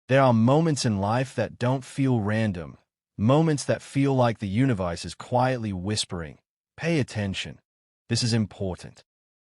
There are moments in life that don't feel random, moments that feel like the universe is quietly whispering, "Pay attention. This is important."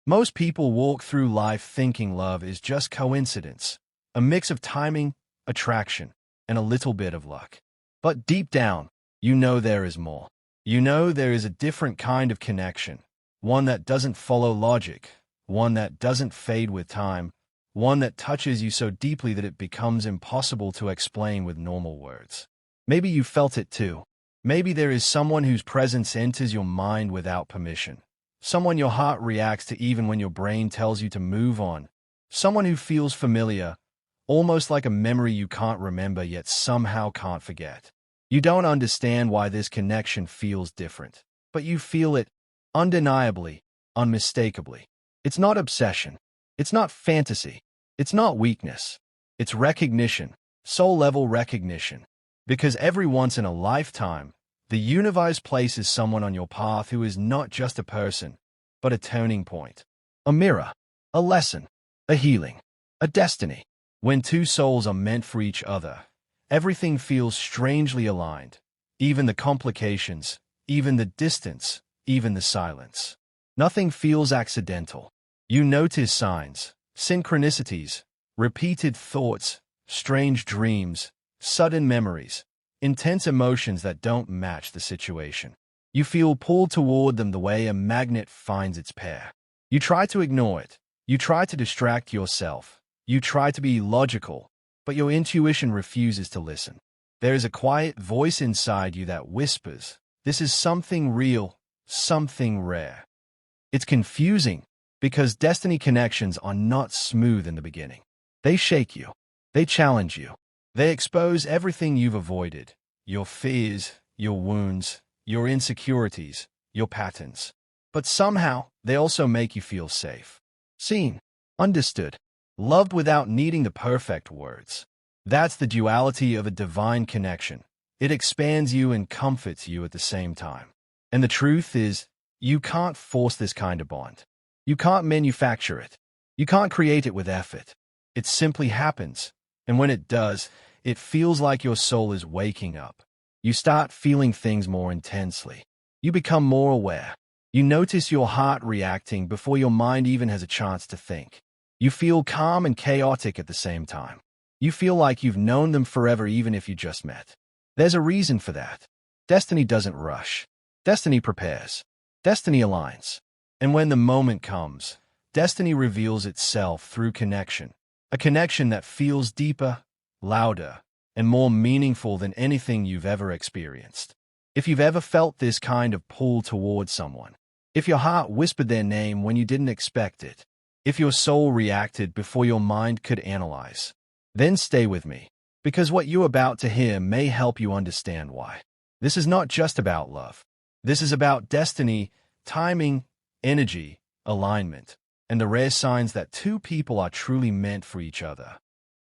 Most people walk through life thinking love is just coincidence, a mix of timing, attraction, and a little bit of luck. But deep down, you know there is more. You know there is a different kind of connection, one that doesn't follow logic, one that doesn't fade with time, one that touches you so deeply that it becomes impossible to explain with normal words. Maybe you felt it too. Maybe there is someone whose presence enters your mind without permission. Someone your heart reacts to even when your brain tells you to move on. Someone who feels familiar, almost like a memory you can't remember yet somehow can't forget. You don't understand why this connection feels different, but you feel it undeniably, unmistakably. It's not obsession. It's not fantasy. It's not weakness. It's recognition, soul-level recognition. Because every once in a lifetime, the universe places someone on your path who is not just a person, but a turning point, a mirror, a lesson, a healing, a destiny. When two souls are meant for each other, everything feels strangely aligned, even the complications, even the distance, even the silence. Nothing feels accidental. You notice signs, synchronicities, repeated thoughts, strange dreams, sudden memories, intense emotions that don't match the situation. You feel pulled toward them the way a magnet finds its pair. You try to ignore it. You try to distract yourself. You try to be logical, but your intuition refuses to listen. There is a quiet voice inside you that whispers, "This is something real, something rare." It's confusing because destiny connections are not smooth in the beginning. They shake you. They challenge you. They expose everything you've avoided, your fears, your wounds, your insecurities, your patterns. But somehow, they also make you feel safe, seen, understood, loved without needing the perfect words. That's the duality of a divine connection. It expands you and comforts you at the same time. And the truth is, you can't force this kind of bond. You can't manufacture it. You can't create it with effort. It simply happens. And when it does, it feels like your soul is waking up. You start feeling things more intensely. You become more aware. You notice your heart reacting before your mind even has a chance to think. You feel calm and chaotic at the same time. You feel like you've known them forever even if you just met. There's a reason for that. Destiny doesn't rush. Destiny prepares. Destiny aligns. And when the moment comes, destiny reveals itself through connection. A connection that feels deeper, louder, and more meaningful than anything you've ever experienced. If you've ever felt this kind of pull towards someone, if your heart whispered their name when you didn't expect it, if your soul reacted before your mind could analyze, then stay with me, because what you're about to hear may help you understand why. This is not just about love. This is about destiny, timing, energy, alignment, and the rare signs that two people are truly meant for each other.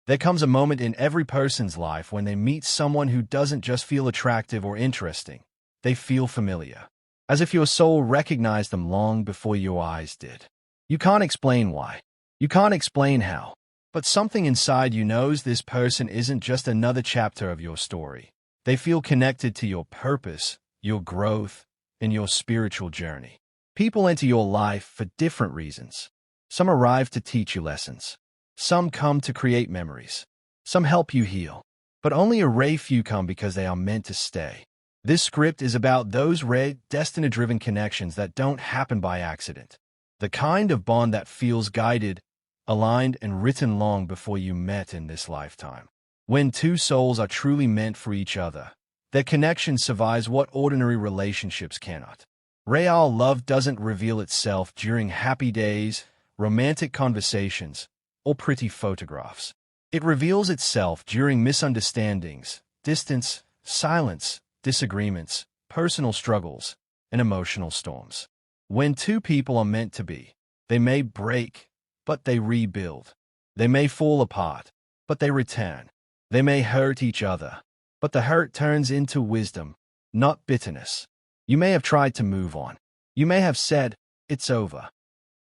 There comes a moment in every person's life when they meet someone who doesn't just feel attractive or interesting. They feel familiar, as if your soul recognized them long before your eyes did. You can't explain why. You can't explain how. But something inside you knows this person isn't just another chapter of your story. They feel connected to your purpose, your growth, and your spiritual journey. People enter your life for different reasons. Some arrive to teach you lessons. Some come to create memories. Some help you heal. But only a rare few come because they are meant to stay. This script is about those rare, destiny-driven connections that don't happen by accident. The kind of bond that feels guided, aligned, and written long before you met in this lifetime. When two souls are truly meant for each other, their connection survives what ordinary relationships cannot. Real love doesn't reveal itself during happy days, romantic conversations, or pretty photographs. It reveals itself during misunderstandings, distance, silence, disagreements, personal struggles, and emotional storms. When two people are meant to be, they may break, but they rebuild. They may fall apart, but they return. They may hurt each other, but the hurt turns into wisdom, not bitterness. You may have tried to move on. You may have said, "It's over."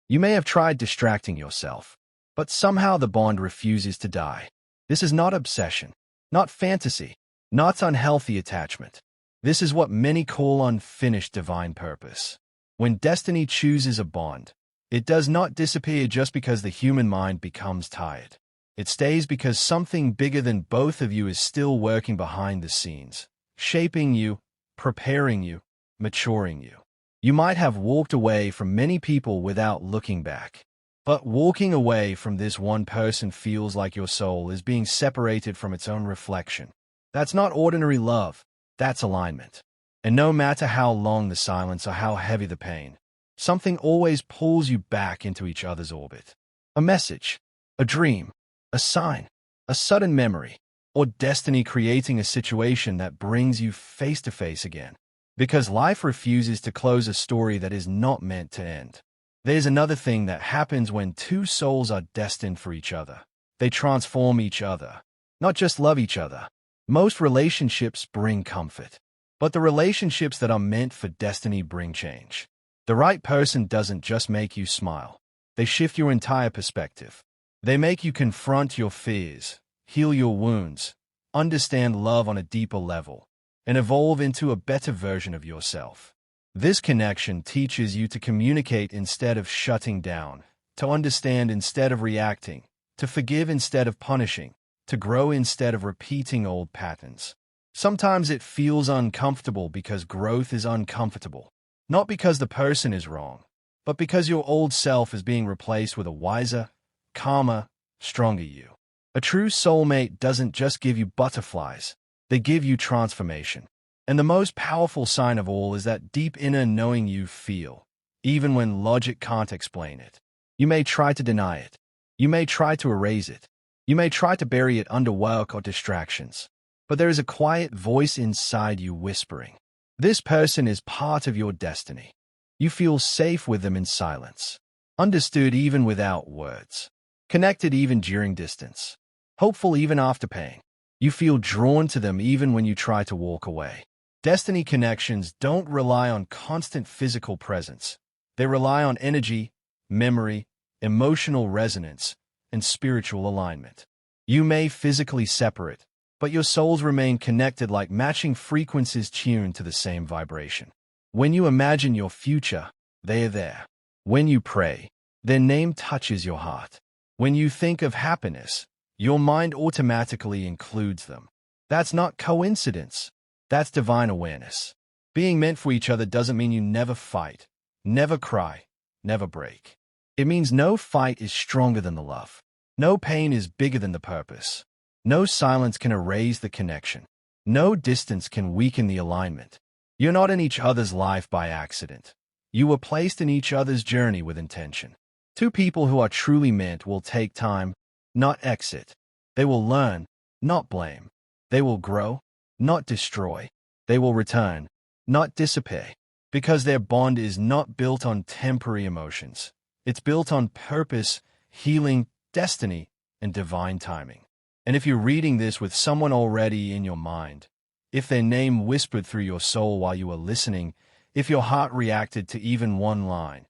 You may have tried distracting yourself, but somehow the bond refuses to die. This is not obsession. not fantasy, not unhealthy attachment. This is what many call unfinished divine purpose. When destiny chooses a bond, it does not disappear just because the human mind becomes tired. It stays because something bigger than both of you is still working behind the scenes, shaping you, preparing you, maturing you. You might have walked away from many people without looking back. But walking away from this one person feels like your soul is being separated from its own reflection. That's not ordinary love, that's alignment. And no matter how long the silence or how heavy the pain, something always pulls you back into each other's orbit. A message, a dream, a sign, a sudden memory, or destiny creating a situation that brings you face to face again. Because life refuses to close a story that is not meant to end. There's another thing that happens when two souls are destined for each other. They transform each other, not just love each other. Most relationships bring comfort, but the relationships that are meant for destiny bring change. The right person doesn't just make you smile. They shift your entire perspective. They make you confront your fears, heal your wounds, understand love on a deeper level, and evolve into a better version of yourself. This connection teaches you to communicate instead of shutting down, to understand instead of reacting, to forgive instead of punishing, to grow instead of repeating old patterns. Sometimes it feels uncomfortable because growth is uncomfortable. Not because the person is wrong, but because your old self is being replaced with a wiser, calmer, stronger you. A true soulmate doesn't just give you butterflies, they give you transformation. And the most powerful sign of all is that deep inner knowing you feel, even when logic can't explain it. You may try to deny it. You may try to erase it. You may try to bury it under work or distractions. But there is a quiet voice inside you whispering, this person is part of your destiny. You feel safe with them in silence, understood even without words, connected even during distance, hopeful even after pain. You feel drawn to them even when you try to walk away. Destiny connections don't rely on constant physical presence. They rely on energy, memory, emotional resonance, and spiritual alignment. You may physically separate, but your souls remain connected like matching frequencies tuned to the same vibration. When you imagine your future, they are there. When you pray, their name touches your heart. When you think of happiness, your mind automatically includes them. That's not coincidence. That's divine awareness. Being meant for each other doesn't mean you never fight, never cry, never break. It means no fight is stronger than the love. No pain is bigger than the purpose. No silence can erase the connection. No distance can weaken the alignment. You're not in each other's life by accident. You were placed in each other's journey with intention. Two people who are truly meant will take time, not exit. They will learn, not blame. They will grow, not destroy. They will return, not dissipate. Because their bond is not built on temporary emotions. It's built on purpose, healing, destiny, and divine timing. And if you're reading this with someone already in your mind, if their name whispered through your soul while you were listening, if your heart reacted to even one line,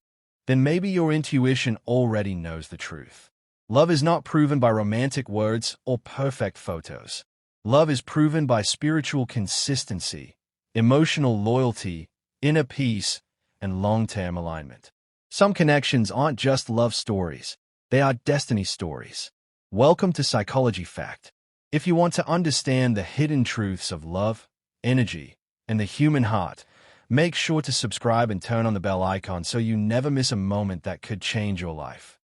then maybe your intuition already knows the truth. Love is not proven by romantic words or perfect photos. Love is proven by spiritual consistency, emotional loyalty, inner peace, and long-term alignment. Some connections aren't just love stories. They are destiny stories. Welcome to Psychology Fact. If you want to understand the hidden truths of love, energy, and the human heart, make sure to subscribe and turn on the bell icon so you never miss a moment that could change your life.